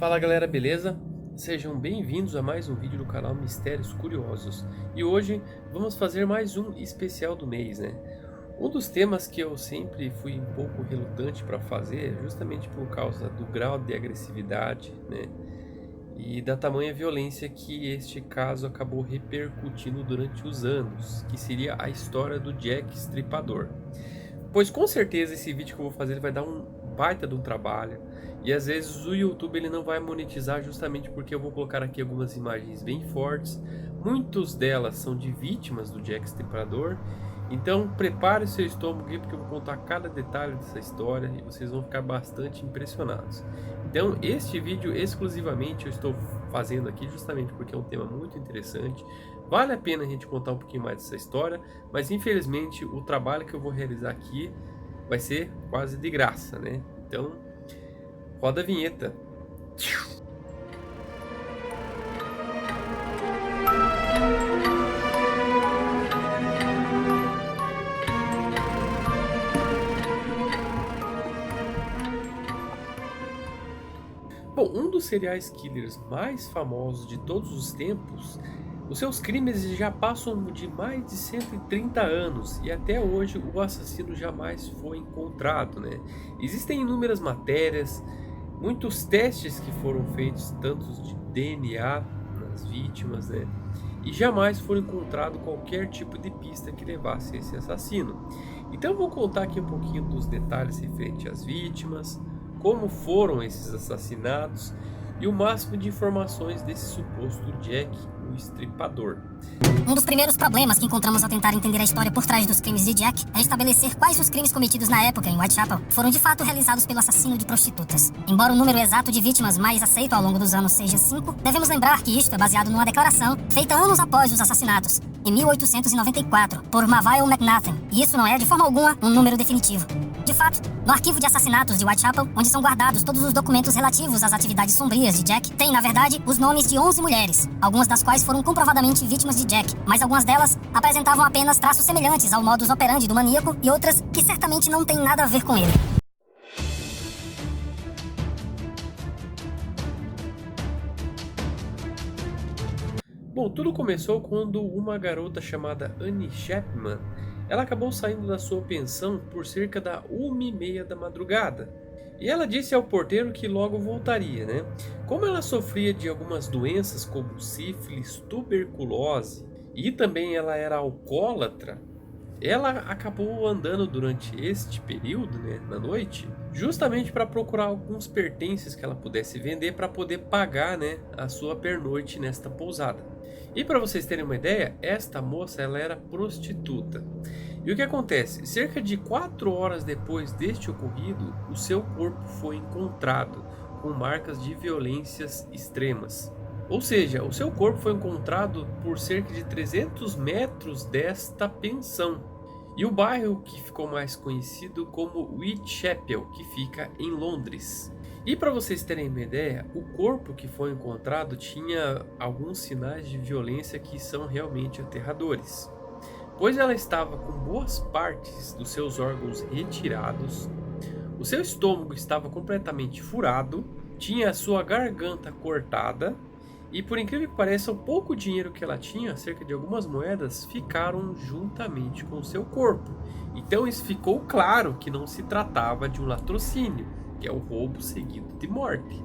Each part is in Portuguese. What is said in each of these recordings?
Fala galera, beleza? Sejam bem-vindos a mais um vídeo do canal Mistérios Curiosos. E hoje vamos fazer mais um especial do mês, né? Um dos temas que eu sempre fui um pouco relutante para fazer, justamente por causa do grau de agressividade, né? E da tamanha violência que este caso acabou repercutindo durante os anos, que seria a história do Jack Estripador. Pois com certeza esse vídeo que eu vou fazer ele vai dar um baita de um trabalho. E às vezes o YouTube ele não vai monetizar justamente porque eu vou colocar aqui algumas imagens bem fortes. Muitas delas são de vítimas do Jack Estripador. Então prepare o seu estômago aqui porque eu vou contar cada detalhe dessa história e vocês vão ficar bastante impressionados. Então este vídeo exclusivamente eu estou fazendo aqui justamente porque é um tema muito interessante. Vale a pena a gente contar um pouquinho mais dessa história, mas infelizmente o trabalho que eu vou realizar aqui vai ser quase de graça, né? Então, roda a vinheta. Bom, um dos serial killers mais famosos de todos os tempos, os seus crimes já passam de mais de 130 anos e até hoje o assassino jamais foi encontrado, né? Existem inúmeras matérias, muitos testes que foram feitos, tantos de DNA nas vítimas, né? E jamais foi encontrado qualquer tipo de pista que levasse a esse assassino. Então eu vou contar aqui um pouquinho dos detalhes referentes às vítimas, como foram esses assassinatos e o máximo de informações desse suposto Jack, o Estripador. Um dos primeiros problemas que encontramos ao tentar entender a história por trás dos crimes de Jack é estabelecer quais os crimes cometidos na época em Whitechapel foram de fato realizados pelo assassino de prostitutas. Embora o número exato de vítimas mais aceito ao longo dos anos seja 5, devemos lembrar que isto é baseado numa declaração feita anos após os assassinatos, em 1894, por Mavile McNaughton, e isso não é de forma alguma um número definitivo. De fato, no arquivo de assassinatos de Whitechapel, onde são guardados todos os documentos relativos às atividades sombrias de Jack, tem, na verdade, os nomes de 11 mulheres, algumas das quais foram comprovadamente vítimas de Jack, mas algumas delas apresentavam apenas traços semelhantes ao modus operandi do maníaco e outras que certamente não têm nada a ver com ele. Bom, tudo começou quando uma garota chamada Annie Chapman, ela acabou saindo da sua pensão por cerca da 1h30 da madrugada. E ela disse ao porteiro que logo voltaria, né? Como ela sofria de algumas doenças como sífilis, tuberculose e também ela era alcoólatra, ela acabou andando durante este período, né, na noite, justamente para procurar alguns pertences que ela pudesse vender para poder pagar, né, a sua pernoite nesta pousada. E para vocês terem uma ideia, esta moça ela era prostituta. E o que acontece? Cerca de 4 horas depois deste ocorrido, o seu corpo foi encontrado com marcas de violências extremas. Ou seja, o seu corpo foi encontrado por cerca de 300 metros desta pensão. E o bairro que ficou mais conhecido como Whitechapel, que fica em Londres. E para vocês terem uma ideia, o corpo que foi encontrado tinha alguns sinais de violência que são realmente aterradores. Pois ela estava com boas partes dos seus órgãos retirados, o seu estômago estava completamente furado, tinha a sua garganta cortada e, por incrível que pareça, o pouco dinheiro que ela tinha, cerca de algumas moedas, ficaram juntamente com o seu corpo. Então isso ficou claro que não se tratava de um latrocínio, que é o roubo seguido de morte.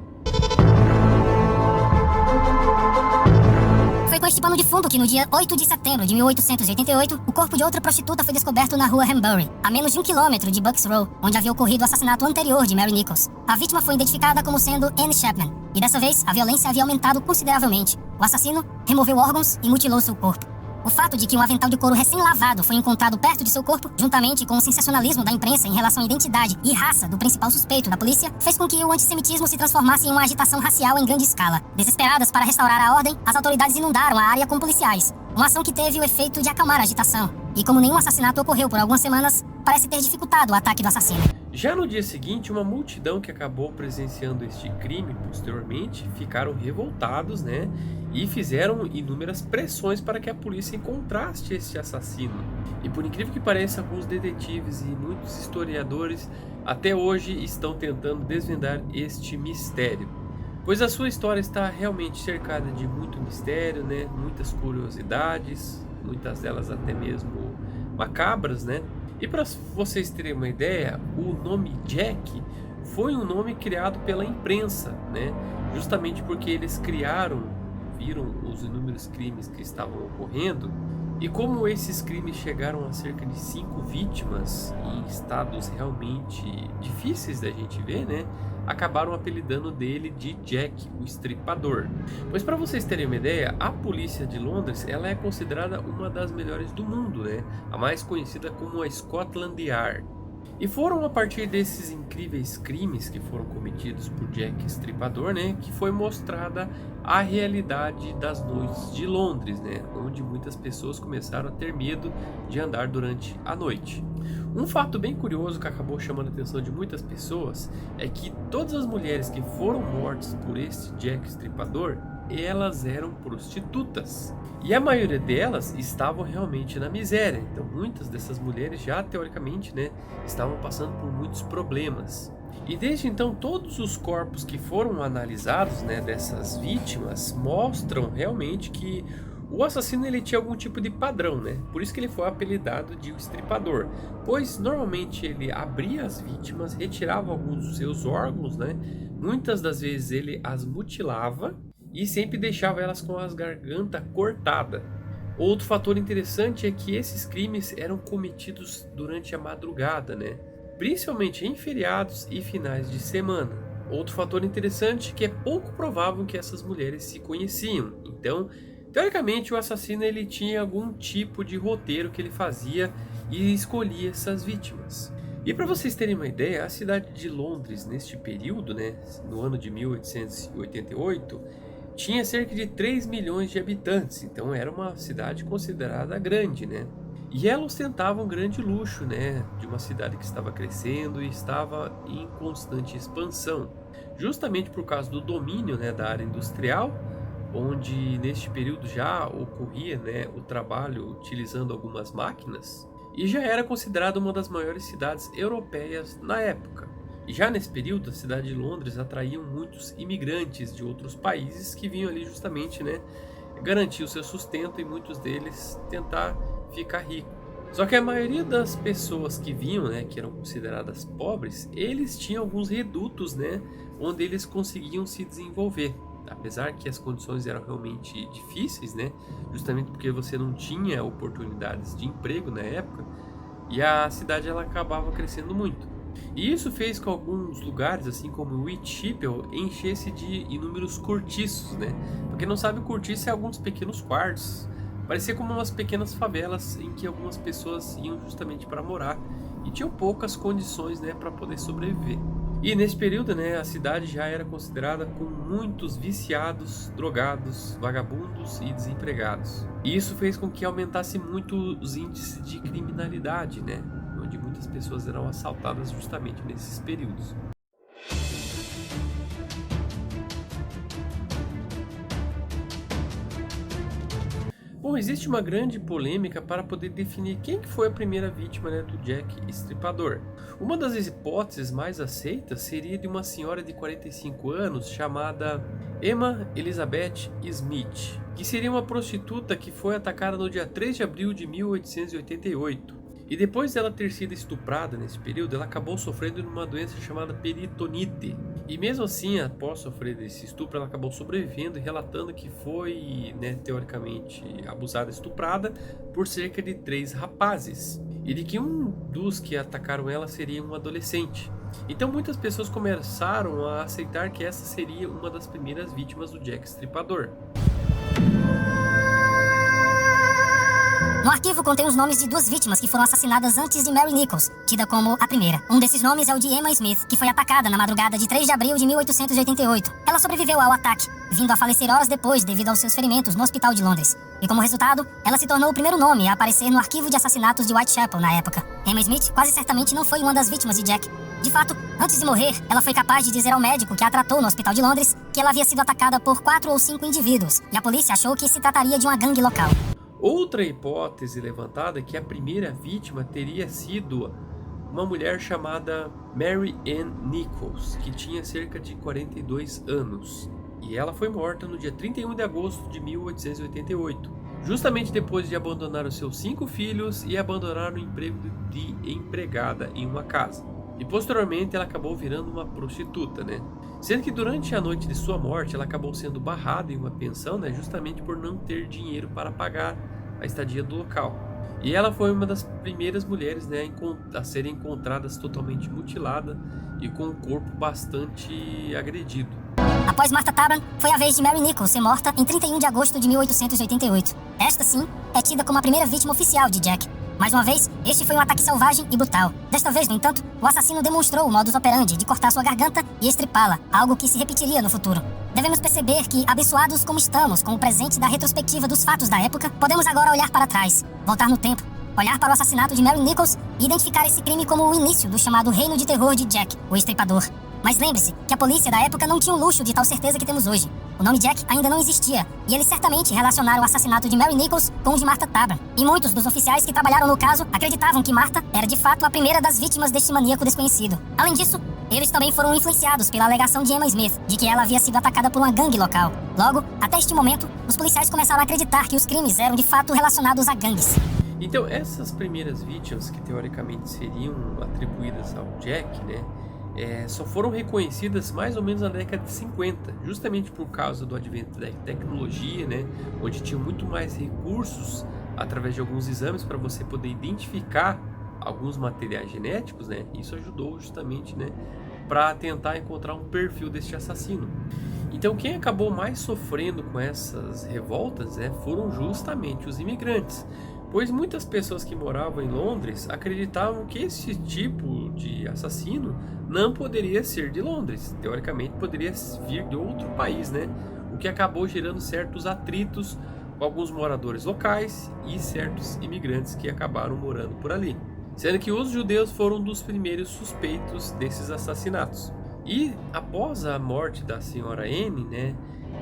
Foi com este pano de fundo que no dia 8 de setembro de 1888, o corpo de outra prostituta foi descoberto na rua Hanbury, a menos de 1 quilômetro de Bucks Row, onde havia ocorrido o assassinato anterior de Mary Nichols. A vítima foi identificada como sendo Anne Chapman, e dessa vez a violência havia aumentado consideravelmente. O assassino removeu órgãos e mutilou seu corpo. O fato de que um avental de couro recém-lavado foi encontrado perto de seu corpo, juntamente com o sensacionalismo da imprensa em relação à identidade e raça do principal suspeito da polícia, fez com que o antissemitismo se transformasse em uma agitação racial em grande escala. Desesperadas para restaurar a ordem, as autoridades inundaram a área com policiais, uma ação que teve o efeito de acalmar a agitação. E como nenhum assassinato ocorreu por algumas semanas, parece ter dificultado o ataque do assassino. Já no dia seguinte, uma multidão que acabou presenciando este crime posteriormente ficaram revoltados, né? E fizeram inúmeras pressões para que a polícia encontrasse este assassino. E por incrível que pareça, alguns detetives e muitos historiadores até hoje estão tentando desvendar este mistério. pois a sua história está realmente cercada de muito mistério, né? Muitas curiosidades, muitas delas até mesmo macabras, né? E para vocês terem uma ideia, o nome Jack foi um nome criado pela imprensa, né? Justamente porque eles viram os inúmeros crimes que estavam ocorrendo, e como esses crimes chegaram a cerca de 5 vítimas em estados realmente difíceis da gente ver, né? Acabaram apelidando dele de Jack, o Estripador. Pois para vocês terem uma ideia, a polícia de Londres, ela é considerada uma das melhores do mundo, né? A mais conhecida como a Scotland Yard. E foram a partir desses incríveis crimes que foram cometidos por Jack Estripador, né, que foi mostrada a realidade das noites de Londres, né, onde muitas pessoas começaram a ter medo de andar durante a noite. Um fato bem curioso que acabou chamando a atenção de muitas pessoas é que todas as mulheres que foram mortas por esse Jack Estripador, elas eram prostitutas. E a maioria delas estavam realmente na miséria. Então muitas dessas mulheres já teoricamente, né, estavam passando por muitos problemas. E desde então todos os corpos que foram analisados, né, dessas vítimas mostram realmente que o assassino ele tinha algum tipo de padrão, né? Por isso que ele foi apelidado de o Estripador, pois normalmente ele abria as vítimas, retirava alguns dos seus órgãos, né? Muitas das vezes ele as mutilava e sempre deixava elas com as gargantas cortadas. Outro fator interessante é que esses crimes eram cometidos durante a madrugada, né? Principalmente em feriados e finais de semana. Outro fator interessante é que é pouco provável que essas mulheres se conheciam. Então, teoricamente, o assassino ele tinha algum tipo de roteiro que ele fazia e escolhia essas vítimas. E para vocês terem uma ideia, a cidade de Londres neste período, né, no ano de 1888, tinha cerca de 3 milhões de habitantes, então era uma cidade considerada grande, né? E ela ostentava um grande luxo, né, de uma cidade que estava crescendo e estava em constante expansão, justamente por causa do domínio, né, da área industrial, onde neste período já ocorria, né, o trabalho utilizando algumas máquinas, e já era considerada uma das maiores cidades europeias na época. E já nesse período, a cidade de Londres atraía muitos imigrantes de outros países que vinham ali justamente, né, garantir o seu sustento e muitos deles tentar ficar rico. Só que a maioria das pessoas que vinham, né, que eram consideradas pobres, eles tinham alguns redutos, né, onde eles conseguiam se desenvolver. Apesar que as condições eram realmente difíceis, né, justamente porque você não tinha oportunidades de emprego na época, e a cidade ela acabava crescendo muito. E isso fez com alguns lugares, assim como Whitechapel, enchesse de inúmeros cortiços, né? Pra quem não sabe, o cortiço é alguns pequenos quartos. Parecia como umas pequenas favelas em que algumas pessoas iam justamente para morar e tinham poucas condições, né, para poder sobreviver. E nesse período, né, a cidade já era considerada com muitos viciados, drogados, vagabundos e desempregados. E isso fez com que aumentasse muito os índices de criminalidade, né, onde muitas pessoas eram assaltadas justamente nesses períodos. Bom, existe uma grande polêmica para poder definir quem que foi a primeira vítima, né, do Jack Estripador. Uma das hipóteses mais aceitas seria de uma senhora de 45 anos chamada Emma Elizabeth Smith, que seria uma prostituta que foi atacada no dia 3 de abril de 1888. E depois dela ter sido estuprada nesse período, ela acabou sofrendo de uma doença chamada peritonite. E mesmo assim, após sofrer desse estupro, ela acabou sobrevivendo e relatando que foi, né, teoricamente, abusada e estuprada por cerca de 3 rapazes. E de que um dos que atacaram ela seria um adolescente. Então muitas pessoas começaram a aceitar que essa seria uma das primeiras vítimas do Jack Estripador. No arquivo contém os nomes de 2 vítimas que foram assassinadas antes de Mary Nichols, tida como a primeira. Um desses nomes é o de Emma Smith, que foi atacada na madrugada de 3 de abril de 1888. Ela sobreviveu ao ataque, vindo a falecer horas depois devido aos seus ferimentos no hospital de Londres. E como resultado, ela se tornou o primeiro nome a aparecer no arquivo de assassinatos de Whitechapel na época. Emma Smith quase certamente não foi uma das vítimas de Jack. De fato, antes de morrer, ela foi capaz de dizer ao médico que a tratou no hospital de Londres que ela havia sido atacada por 4 ou 5 indivíduos, e a polícia achou que se trataria de uma gangue local. Outra hipótese levantada é que a primeira vítima teria sido uma mulher chamada Mary Ann Nichols, que tinha cerca de 42 anos. E ela foi morta no dia 31 de agosto de 1888, justamente depois de abandonar os seus 5 filhos e abandonar o emprego de empregada em uma casa. E posteriormente ela acabou virando uma prostituta, né? Sendo que durante a noite de sua morte ela acabou sendo barrada em uma pensão, né? Justamente por não ter dinheiro para pagar a estadia do local. E ela foi uma das primeiras mulheres, né, a serem encontradas totalmente mutilada e com o corpo bastante agredido. Após Martha Taban, foi a vez de Mary Nichols ser morta em 31 de agosto de 1888. Esta, sim, é tida como a primeira vítima oficial de Jack. Mais uma vez, este foi um ataque selvagem e brutal. Desta vez, no entanto, o assassino demonstrou o modus operandi de cortar sua garganta e estripá-la, algo que se repetiria no futuro. Devemos perceber que, abençoados como estamos com o presente da retrospectiva dos fatos da época, podemos agora olhar para trás, voltar no tempo, olhar para o assassinato de Mary Nichols e identificar esse crime como o início do chamado reino de terror de Jack, o Estripador. Mas lembre-se que a polícia da época não tinha o luxo de tal certeza que temos hoje. O nome Jack ainda não existia, e eles certamente relacionaram o assassinato de Mary Nichols com o de Martha Taban. E muitos dos oficiais que trabalharam no caso acreditavam que Martha era de fato a primeira das vítimas deste maníaco desconhecido. Além disso, eles também foram influenciados pela alegação de Emma Smith, de que ela havia sido atacada por uma gangue local. Logo, até este momento, os policiais começaram a acreditar que os crimes eram de fato relacionados a gangues. Então, essas primeiras vítimas, que teoricamente seriam atribuídas ao Jack, né, só foram reconhecidas mais ou menos na década de 50, justamente por causa do advento da tecnologia, né, onde tinha muito mais recursos através de alguns exames para você poder identificar alguns materiais genéticos, né. Isso ajudou justamente, né, para tentar encontrar um perfil deste assassino. Então, quem acabou mais sofrendo com essas revoltas, né, foram justamente os imigrantes, pois muitas pessoas que moravam em Londres acreditavam que esse tipo de assassino não poderia ser de Londres, teoricamente poderia vir de outro país, né? O que acabou gerando certos atritos com alguns moradores locais e certos imigrantes que acabaram morando por ali, sendo que os judeus foram dos primeiros suspeitos desses assassinatos. E após a morte da senhora Anne, né,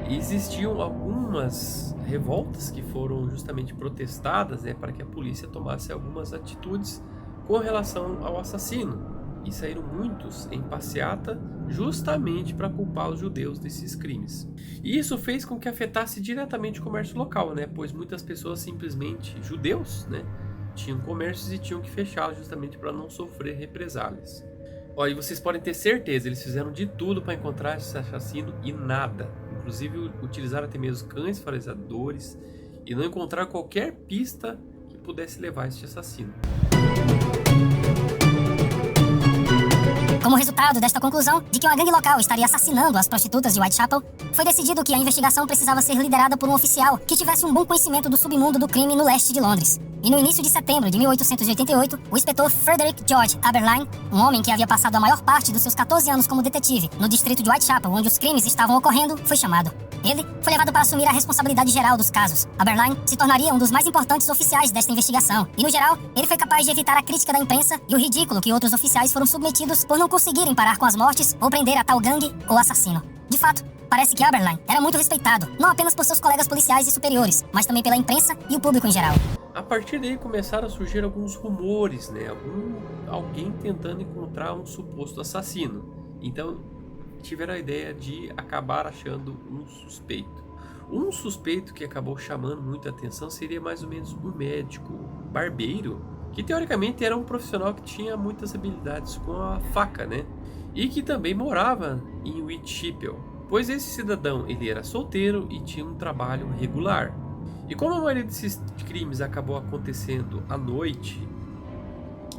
existiam algumas revoltas que foram justamente protestadas, né, para que a polícia tomasse algumas atitudes com relação ao assassino. E saíram muitos em passeata justamente para culpar os judeus desses crimes. E isso fez com que afetasse diretamente o comércio local, né, pois muitas pessoas simplesmente, judeus, né, tinham comércios e tinham que fechá-los justamente para não sofrer represálias. Olha, e vocês podem ter certeza, eles fizeram de tudo para encontrar esse assassino e nada. Inclusive utilizaram até mesmo cães farejadores e não encontraram qualquer pista que pudesse levar a este assassino. Como resultado desta conclusão de que uma gangue local estaria assassinando as prostitutas de Whitechapel, foi decidido que a investigação precisava ser liderada por um oficial que tivesse um bom conhecimento do submundo do crime no leste de Londres. E no início de setembro de 1888, o inspetor Frederick George Aberline, um homem que havia passado a maior parte dos seus 14 anos como detetive no distrito de Whitechapel, onde os crimes estavam ocorrendo, foi chamado. Ele foi levado para assumir a responsabilidade geral dos casos. Aberline se tornaria um dos mais importantes oficiais desta investigação. E, no geral, ele foi capaz de evitar a crítica da imprensa e o ridículo que outros oficiais foram submetidos por não conseguirem parar com as mortes ou prender a tal gangue ou assassino. De fato, parece que Aberline era muito respeitado, não apenas por seus colegas policiais e superiores, mas também pela imprensa e o público em geral. A partir daí começaram a surgir alguns rumores, né? Alguém tentando encontrar um suposto assassino. Então tiveram a ideia de acabar achando um suspeito. Um suspeito que acabou chamando muita atenção seria mais ou menos um médico barbeiro, que teoricamente era um profissional que tinha muitas habilidades com a faca, né? E que também morava em Whitechapel, pois esse cidadão ele era solteiro e tinha um trabalho regular. E como a maioria desses crimes acabou acontecendo à noite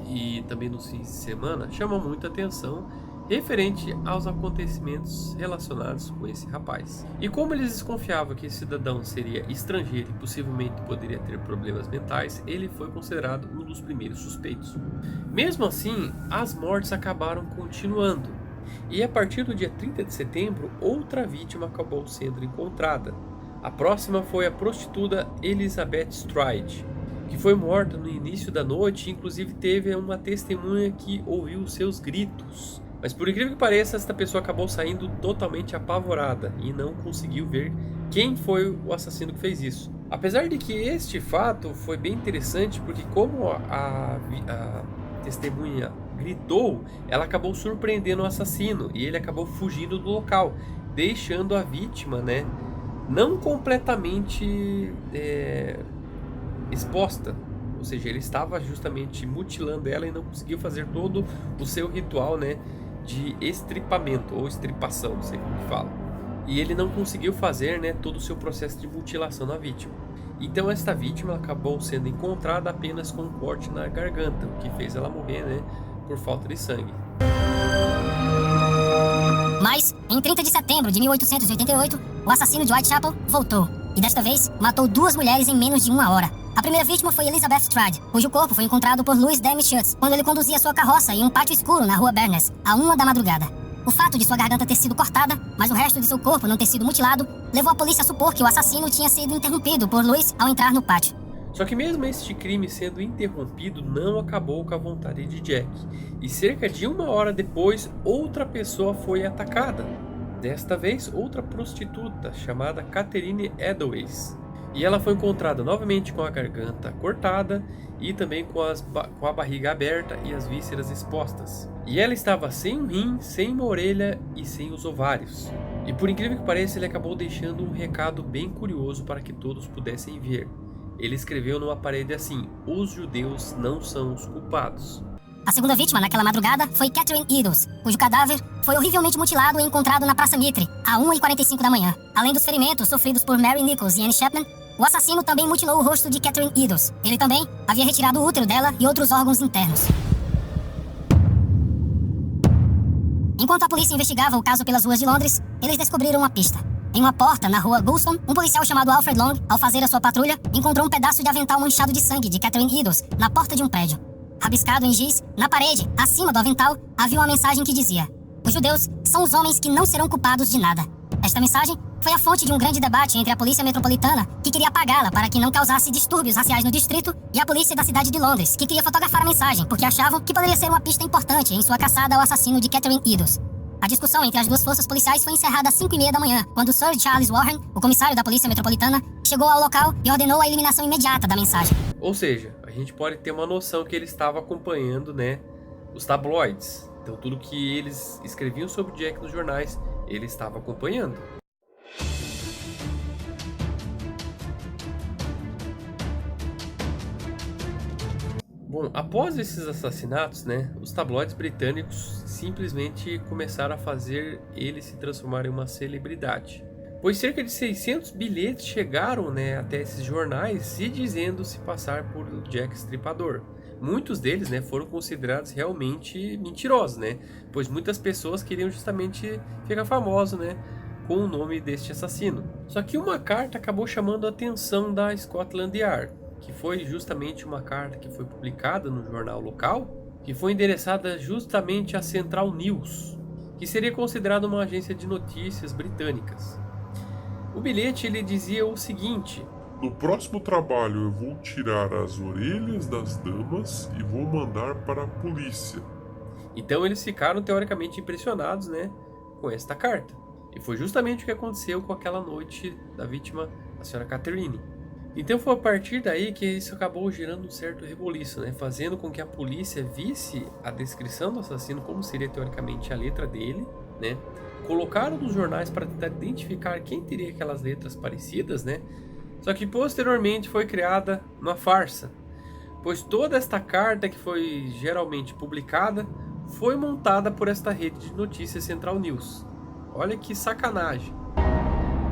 e também nos fins de semana, chama muita atenção referente aos acontecimentos relacionados com esse rapaz. E como eles desconfiavam que esse cidadão seria estrangeiro e possivelmente poderia ter problemas mentais, ele foi considerado um dos primeiros suspeitos. Mesmo assim, as mortes acabaram continuando. E a partir do dia 30 de setembro, outra vítima acabou sendo encontrada. A próxima foi a prostituta Elizabeth Stride, que foi morta no início da noite e inclusive teve uma testemunha que ouviu seus gritos. Mas por incrível que pareça, esta pessoa acabou saindo totalmente apavorada e não conseguiu ver quem foi o assassino que fez isso. Apesar de que este fato foi bem interessante, porque como a testemunha gritou, ela acabou surpreendendo o assassino e ele acabou fugindo do local, deixando a vítima, né, não completamente exposta. Ou seja, ele estava justamente mutilando ela e não conseguiu fazer todo o seu ritual, né, de estripamento ou estripação, não sei como que fala. E ele não conseguiu fazer, né, todo o seu processo de mutilação na vítima. Então esta vítima acabou sendo encontrada apenas com um corte na garganta, o que fez ela morrer, né, por falta de sangue. Mas, em 30 de setembro de 1888, o assassino de Whitechapel voltou. E desta vez, matou 2 mulheres em menos de 1 hora. A primeira vítima foi Elizabeth Strad, cujo corpo foi encontrado por Louis Demi Schutz quando ele conduzia sua carroça em um pátio escuro na rua Berners, à 1 da madrugada. O fato de sua garganta ter sido cortada, mas o resto de seu corpo não ter sido mutilado, levou a polícia a supor que o assassino tinha sido interrompido por Louis ao entrar no pátio. Só que mesmo este crime sendo interrompido não acabou com a vontade de Jack. E cerca de 1 hora depois, outra pessoa foi atacada. Desta vez, outra prostituta chamada Catherine Edelweiss. E ela foi encontrada novamente com a garganta cortada e também com a barriga aberta e as vísceras expostas. E ela estava sem um rim, sem uma orelha e sem os ovários. E por incrível que pareça, ele acabou deixando um recado bem curioso para que todos pudessem ver. Ele escreveu numa parede assim: os judeus não são os culpados. A segunda vítima naquela madrugada foi Catherine Eddowes, cujo cadáver foi horrivelmente mutilado e encontrado na Praça Mitre, às 1h45 da manhã. Além dos ferimentos sofridos por Mary Nichols e Annie Chapman, o assassino também mutilou o rosto de Catherine Eddowes. Ele também havia retirado o útero dela e outros órgãos internos. Enquanto a polícia investigava o caso pelas ruas de Londres, eles descobriram uma pista. Em uma porta na rua Goulston, um policial chamado Alfred Long, ao fazer a sua patrulha, encontrou um pedaço de avental manchado de sangue de Catherine Eddowes na porta de um prédio. Rabiscado em giz, na parede, acima do avental, havia uma mensagem que dizia: os judeus são os homens que não serão culpados de nada. Esta mensagem foi a fonte de um grande debate entre a polícia metropolitana, que queria apagá-la para que não causasse distúrbios raciais no distrito, e a polícia da cidade de Londres, que queria fotografar a mensagem, porque achavam que poderia ser uma pista importante em sua caçada ao assassino de Catherine Eddowes. A discussão entre as duas forças policiais foi encerrada às 5h30 da manhã, quando Sir Charles Warren, o comissário da polícia metropolitana, chegou ao local e ordenou a eliminação imediata da mensagem. Ou seja, a gente pode ter uma noção que ele estava acompanhando, né, os tabloides. Então tudo que eles escreviam sobre Jack nos jornais, ele estava acompanhando. Bom, após esses assassinatos, né, os tabloides britânicos simplesmente começaram a fazer ele se transformar em uma celebridade. Pois cerca de 600 bilhetes chegaram, né, até esses jornais se dizendo se passar por Jack Estripador. Muitos deles, né, foram considerados realmente mentirosos, né, pois muitas pessoas queriam justamente ficar famosos, né, com o nome deste assassino. Só que uma carta acabou chamando a atenção da Scotland Yard, que foi justamente uma carta que foi publicada no jornal local, que foi endereçada justamente à Central News, que seria considerada uma agência de notícias britânicas. O bilhete ele dizia o seguinte: no próximo trabalho eu vou tirar as orelhas das damas e vou mandar para a polícia. Então eles ficaram teoricamente impressionados, né, com esta carta. E foi justamente o que aconteceu com aquela noite da vítima, a senhora Catherine. Então foi a partir daí que isso acabou gerando um certo reboliço, né, fazendo com que a polícia visse a descrição do assassino como seria teoricamente a letra dele, né, colocaram nos jornais para tentar identificar quem teria aquelas letras parecidas, né, só que posteriormente foi criada uma farsa, pois toda esta carta que foi geralmente publicada foi montada por esta rede de notícias Central News. Olha que sacanagem.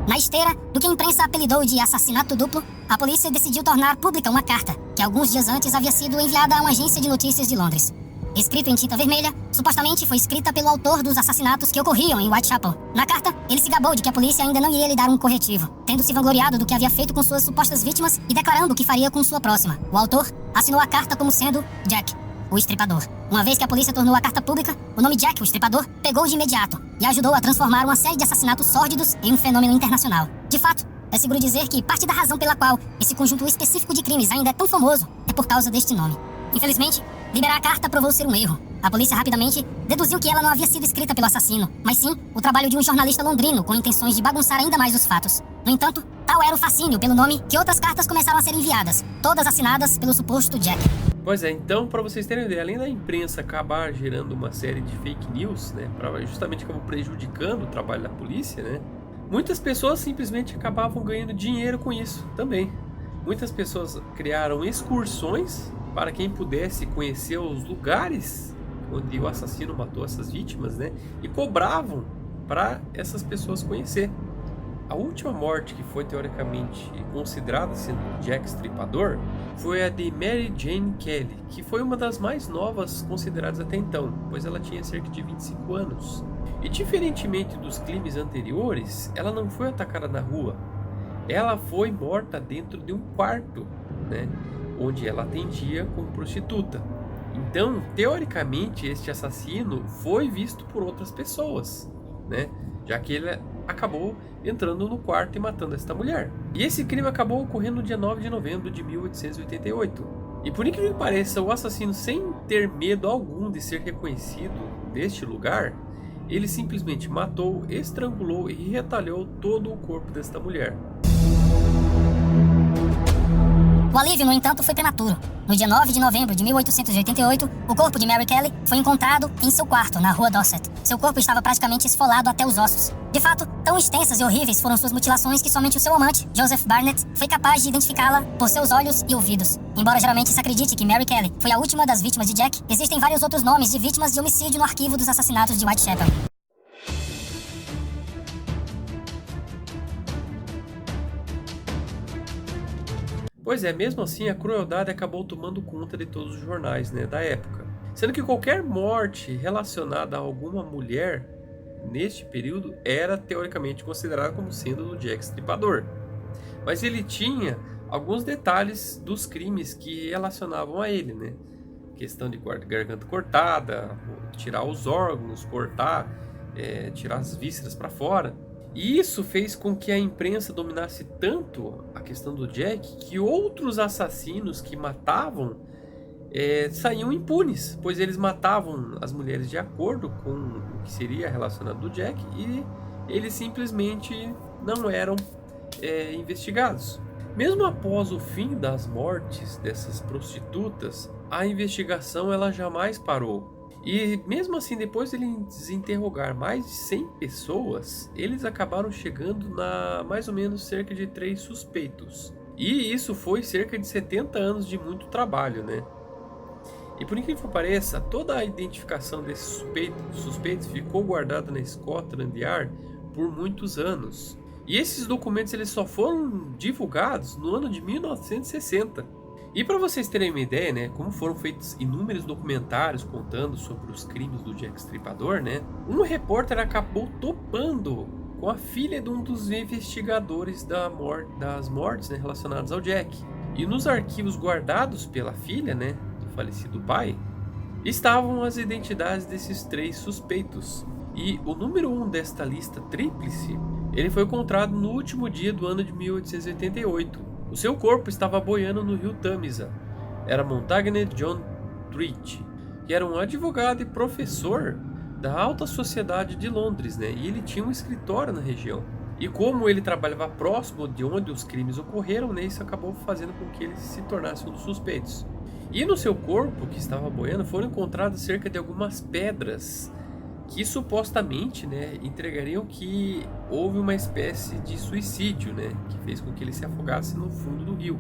Na esteira do que a imprensa apelidou de assassinato duplo, a polícia decidiu tornar pública uma carta, que alguns dias antes havia sido enviada a uma agência de notícias de Londres. Escrito em tinta vermelha, supostamente foi escrita pelo autor dos assassinatos que ocorriam em Whitechapel. Na carta, ele se gabou de que a polícia ainda não iria lhe dar um corretivo, tendo se vangloriado do que havia feito com suas supostas vítimas e declarando o que faria com sua próxima. O autor assinou a carta como sendo Jack, o Estripador. Uma vez que a polícia tornou a carta pública, o nome Jack, o Estripador, pegou de imediato e ajudou a transformar uma série de assassinatos sórdidos em um fenômeno internacional. De fato, é seguro dizer que parte da razão pela qual esse conjunto específico de crimes ainda é tão famoso é por causa deste nome. Infelizmente, liberar a carta provou ser um erro. A polícia rapidamente deduziu que ela não havia sido escrita pelo assassino, mas sim o trabalho de um jornalista londrino com intenções de bagunçar ainda mais os fatos. No entanto, tal era o fascínio pelo nome que outras cartas começaram a ser enviadas, todas assinadas pelo suposto Jack. Pois é, então, para vocês terem ideia, além da imprensa acabar gerando uma série de fake news, né, justamente acabou prejudicando o trabalho da polícia, né, muitas pessoas simplesmente acabavam ganhando dinheiro com isso também. Muitas pessoas criaram excursões para quem pudesse conhecer os lugares onde o assassino matou essas vítimas, né, e cobravam para essas pessoas conhecer. A última morte que foi teoricamente considerada sendo Jack Stripador foi a de Mary Jane Kelly, que foi uma das mais novas consideradas até então, pois ela tinha cerca de 25 anos. E diferentemente dos crimes anteriores, ela não foi atacada na rua. Ela foi morta dentro de um quarto, né, onde ela atendia como prostituta. Então, teoricamente, este assassino foi visto por outras pessoas, né, já que ele acabou entrando no quarto e matando esta mulher. E esse crime acabou ocorrendo no dia 9 de novembro de 1888. E por incrível que pareça, o assassino, sem ter medo algum de ser reconhecido deste lugar, ele simplesmente matou, estrangulou e retalhou todo o corpo desta mulher. O alívio, no entanto, foi prematuro. No dia 9 de novembro de 1888, o corpo de Mary Kelly foi encontrado em seu quarto, na rua Dorset. Seu corpo estava praticamente esfolado até os ossos. De fato, tão extensas e horríveis foram suas mutilações que somente o seu amante, Joseph Barnett, foi capaz de identificá-la por seus olhos e ouvidos. Embora geralmente se acredite que Mary Kelly foi a última das vítimas de Jack, existem vários outros nomes de vítimas de homicídio no arquivo dos assassinatos de Whitechapel. Pois é, mesmo assim a crueldade acabou tomando conta de todos os jornais, né, da época. Sendo que qualquer morte relacionada a alguma mulher neste período era teoricamente considerada como sendo do Jack Stripador. Mas ele tinha alguns detalhes dos crimes que relacionavam a ele, né? Questão de garganta cortada, tirar os órgãos, cortar, tirar as vísceras para fora. E isso fez com que a imprensa dominasse tanto a questão do Jack que outros assassinos que matavam saíam impunes, pois eles matavam as mulheres de acordo com o que seria relacionado do Jack e eles simplesmente não eram investigados. Mesmo após o fim das mortes dessas prostitutas, a investigação ela jamais parou. E mesmo assim, depois de eles interrogar mais de 100 pessoas, eles acabaram chegando na mais ou menos cerca de 3 suspeitos. E isso foi cerca de 70 anos de muito trabalho, né? E por incrível que pareça, toda a identificação desses suspeitos ficou guardada na Scotland Yard por muitos anos. E esses documentos eles só foram divulgados no ano de 1960. E para vocês terem uma ideia, né, como foram feitos inúmeros documentários contando sobre os crimes do Jack Stripador, né, um repórter acabou topando com a filha de um dos investigadores das mortes, né, relacionadas ao Jack. E nos arquivos guardados pela filha, né, do falecido pai, estavam as identidades desses 3 suspeitos. E o número 1 desta lista tríplice, ele foi encontrado no último dia do ano de 1888. O seu corpo estava boiando no rio Tamisa. Era Montagne John Treat, que era um advogado e professor da alta sociedade de Londres, né? E ele tinha um escritório na região. E como ele trabalhava próximo de onde os crimes ocorreram, né, isso acabou fazendo com que ele se tornasse um dos suspeitos. E no seu corpo, que estava boiando, foram encontradas cerca de algumas pedras que supostamente, né, entregariam que houve uma espécie de suicídio, né, que fez com que ele se afogasse no fundo do rio.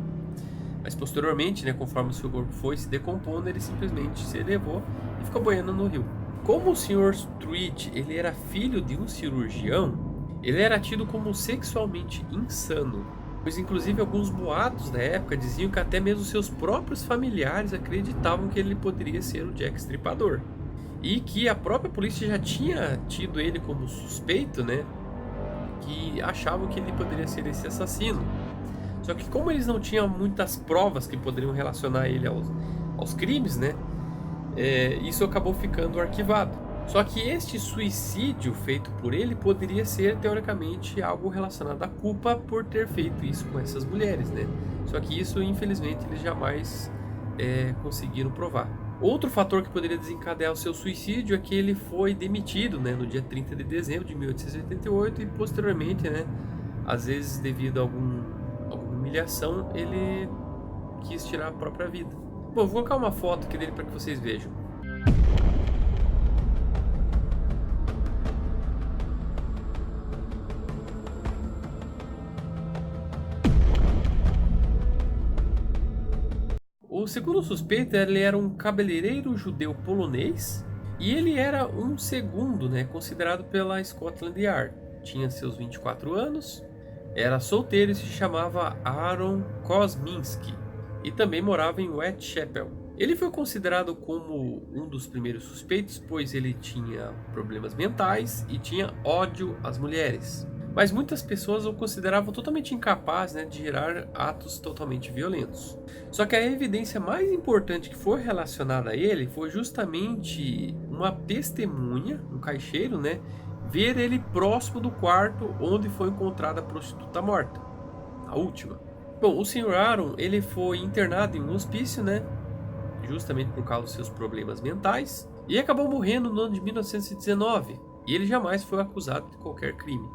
Mas posteriormente, né, conforme o seu corpo foi se decompondo, ele simplesmente se elevou e ficou boiando no rio. Como o Sr. Street ele era filho de um cirurgião, ele era tido como sexualmente insano, pois inclusive alguns boatos da época diziam que até mesmo seus próprios familiares acreditavam que ele poderia ser o Jack Stripador. E que a própria polícia já tinha tido ele como suspeito, né? Que achavam que ele poderia ser esse assassino. Só que como eles não tinham muitas provas que poderiam relacionar ele aos crimes, né? Isso acabou ficando arquivado. Só que este suicídio feito por ele poderia ser, teoricamente, algo relacionado à culpa por ter feito isso com essas mulheres, né? Só que isso, infelizmente, eles jamais conseguiram provar. Outro fator que poderia desencadear o seu suicídio é que ele foi demitido, né, no dia 30 de dezembro de 1888 e posteriormente, né, às vezes devido a alguma humilhação, ele quis tirar a própria vida. Bom, vou colocar uma foto aqui dele para que vocês vejam. O segundo suspeito, ele era um cabeleireiro judeu polonês e ele era um segundo, né, considerado pela Scotland Yard. Tinha seus 24 anos, era solteiro e se chamava Aaron Kosminski e também morava em Whitechapel. Ele foi considerado como um dos primeiros suspeitos, pois ele tinha problemas mentais e tinha ódio às mulheres. Mas muitas pessoas o consideravam totalmente incapaz, né, de gerar atos totalmente violentos. Só que a evidência mais importante que foi relacionada a ele foi justamente uma testemunha, um caixeiro, né, ver ele próximo do quarto onde foi encontrada a prostituta morta, a última. Bom, o Sr. Aaron, ele foi internado em um hospício, né, justamente por causa dos seus problemas mentais, e acabou morrendo no ano de 1919, e ele jamais foi acusado de qualquer crime.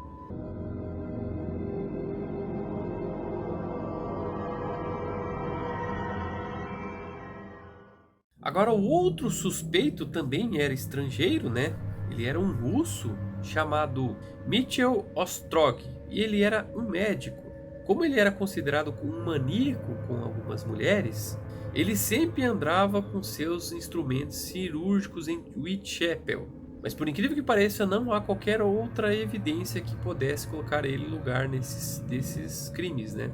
Agora, o outro suspeito também era estrangeiro, né? Ele era um russo chamado Mitchell Ostrog, e ele era um médico. Como ele era considerado como um maníaco com algumas mulheres, ele sempre andava com seus instrumentos cirúrgicos em Whitechapel. Mas por incrível que pareça, não há qualquer outra evidência que pudesse colocar ele em lugar desses crimes, né?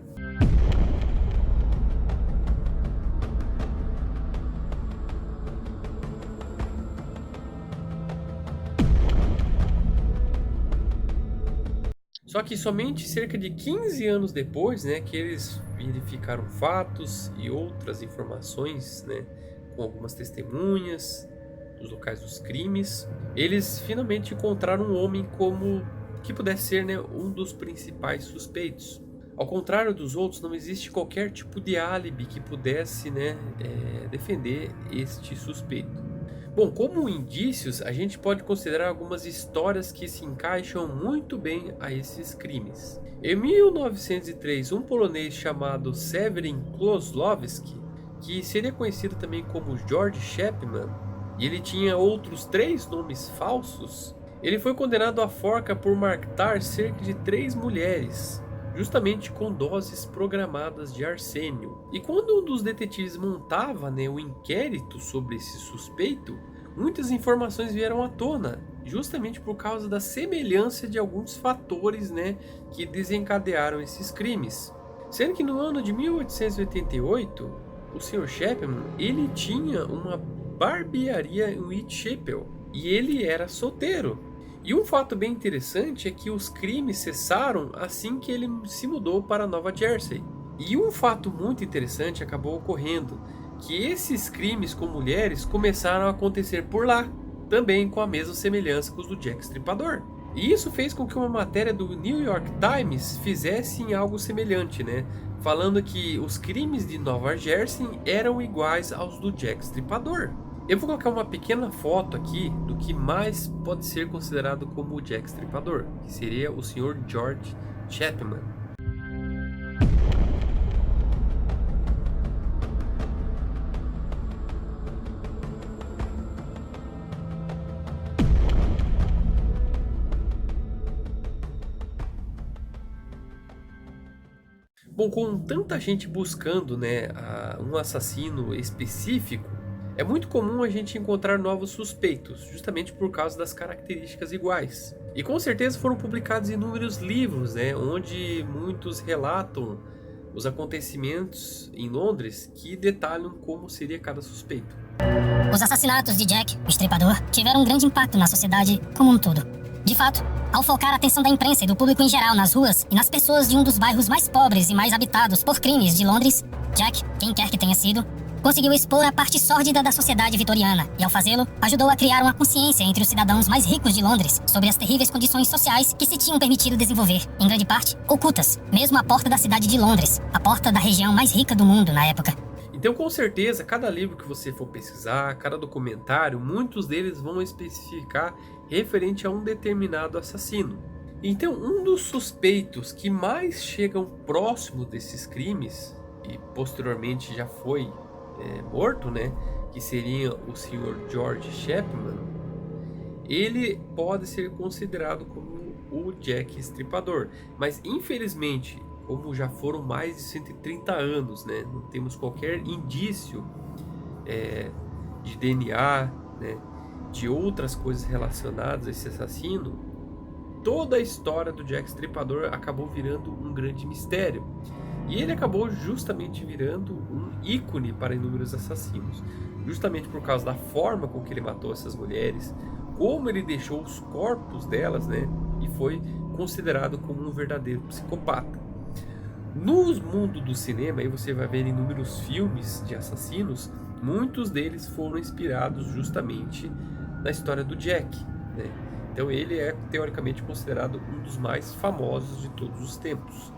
Só que somente cerca de 15 anos depois, né, que eles verificaram fatos e outras informações, né, com algumas testemunhas dos locais dos crimes, eles finalmente encontraram um homem como que pudesse ser, né, um dos principais suspeitos. Ao contrário dos outros, não existe qualquer tipo de álibi que pudesse, né, defender este suspeito. Bom, como indícios, a gente pode considerar algumas histórias que se encaixam muito bem a esses crimes. Em 1903, um polonês chamado Severin Kozlowski, que seria conhecido também como George Chapman, e ele tinha outros 3 nomes falsos, ele foi condenado à forca por matar cerca de 3 mulheres, justamente com doses programadas de arsênio. E quando um dos detetives montava, né, o inquérito sobre esse suspeito, muitas informações vieram à tona, justamente por causa da semelhança de alguns fatores, né, que desencadearam esses crimes. Sendo que no ano de 1888, o Sr. Chapman, ele tinha uma barbearia em Whitechapel e ele era solteiro. E um fato bem interessante é que os crimes cessaram assim que ele se mudou para Nova Jersey. E um fato muito interessante acabou ocorrendo, que esses crimes com mulheres começaram a acontecer por lá, também com a mesma semelhança com os do Jack Stripador. E isso fez com que uma matéria do New York Times fizesse algo semelhante, né? Falando que os crimes de Nova Jersey eram iguais aos do Jack Stripador. Eu vou colocar uma pequena foto aqui do que mais pode ser considerado como o Jack Stripador, que seria o Sr. George Chapman. Bom, com tanta gente buscando, né, um assassino específico, é muito comum a gente encontrar novos suspeitos, justamente por causa das características iguais. E com certeza foram publicados inúmeros livros, né, onde muitos relatam os acontecimentos em Londres que detalham como seria cada suspeito. Os assassinatos de Jack, o Estripador, tiveram um grande impacto na sociedade como um todo. De fato, ao focar a atenção da imprensa e do público em geral nas ruas e nas pessoas de um dos bairros mais pobres e mais habitados por crimes de Londres, Jack, quem quer que tenha sido, conseguiu expor a parte sórdida da sociedade vitoriana e, ao fazê-lo, ajudou a criar uma consciência entre os cidadãos mais ricos de Londres sobre as terríveis condições sociais que se tinham permitido desenvolver, em grande parte, ocultas, mesmo à porta da cidade de Londres, a porta da região mais rica do mundo na época. Então, com certeza, cada livro que você for pesquisar, cada documentário, muitos deles vão especificar referente a um determinado assassino. Então, um dos suspeitos que mais chegam próximo desses crimes, e posteriormente já foi morto, né, que seria o Sr. George Chapman, ele pode ser considerado como o Jack Estripador. Mas infelizmente, como já foram mais de 130 anos, né, não temos qualquer indício de DNA, né, de outras coisas relacionadas a esse assassino, toda a história do Jack Estripador acabou virando um grande mistério. E ele acabou justamente virando um ícone para inúmeros assassinos, justamente por causa da forma com que ele matou essas mulheres, como ele deixou os corpos delas, né, e foi considerado como um verdadeiro psicopata. No mundo do cinema, aí você vai ver inúmeros filmes de assassinos, muitos deles foram inspirados justamente na história do Jack, né? Então ele é teoricamente considerado um dos mais famosos de todos os tempos.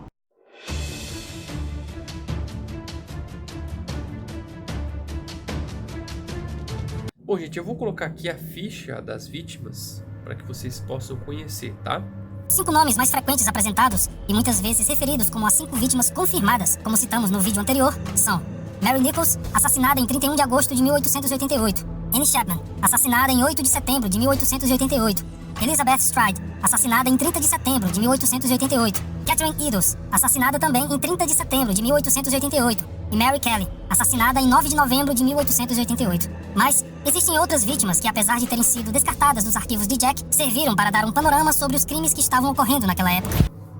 Bom, gente, eu vou colocar aqui a ficha das vítimas para que vocês possam conhecer, tá? 5 nomes mais frequentes apresentados e muitas vezes referidos como as 5 vítimas confirmadas, como citamos no vídeo anterior, são Mary Nichols, assassinada em 31 de agosto de 1888. Annie Chapman, assassinada em 8 de setembro de 1888. Elizabeth Stride, assassinada em 30 de setembro de 1888. Catherine Eddowes, assassinada também em 30 de setembro de 1888. E Mary Kelly, assassinada em 9 de novembro de 1888. Mas existem outras vítimas que, apesar de terem sido descartadas dos arquivos de Jack, serviram para dar um panorama sobre os crimes que estavam ocorrendo naquela época.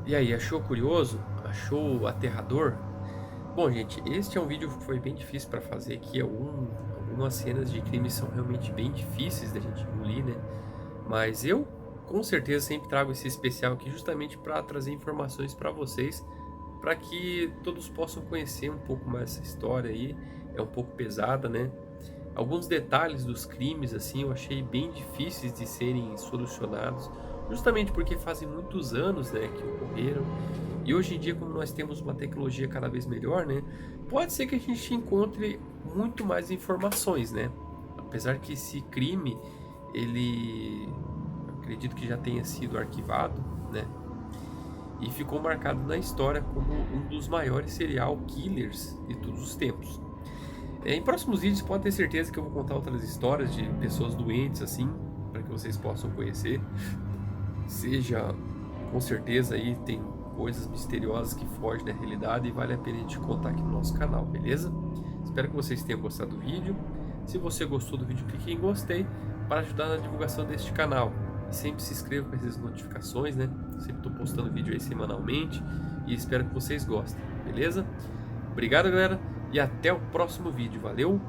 E aí, achou curioso? Achou aterrador? Bom, gente, este é um vídeo que foi bem difícil para fazer, que algumas cenas de crime são realmente bem difíceis da gente engolir, né? Mas eu, com certeza, sempre trago esse especial aqui justamente para trazer informações para vocês, para que todos possam conhecer um pouco mais essa história aí. É um pouco pesada, né? Alguns detalhes dos crimes, assim, eu achei bem difíceis de serem solucionados, justamente porque fazem muitos anos, né, que ocorreram. E hoje em dia, como nós temos uma tecnologia cada vez melhor, né, pode ser que a gente encontre muito mais informações, né? Apesar que esse crime, ele, acredito que já tenha sido arquivado, né? E ficou marcado na história como um dos maiores serial killers de todos os tempos. Em próximos vídeos pode ter certeza que eu vou contar outras histórias de pessoas doentes assim, para que vocês possam conhecer. Seja, com certeza aí tem coisas misteriosas que fogem da realidade e vale a pena a gente contar aqui no nosso canal, beleza? Espero que vocês tenham gostado do vídeo. Se você gostou do vídeo, clique em gostei para ajudar na divulgação deste canal. E sempre se inscreva para essas notificações, né? Sempre estou postando vídeo aí semanalmente e espero que vocês gostem, beleza? Obrigado, galera, e até o próximo vídeo. Valeu!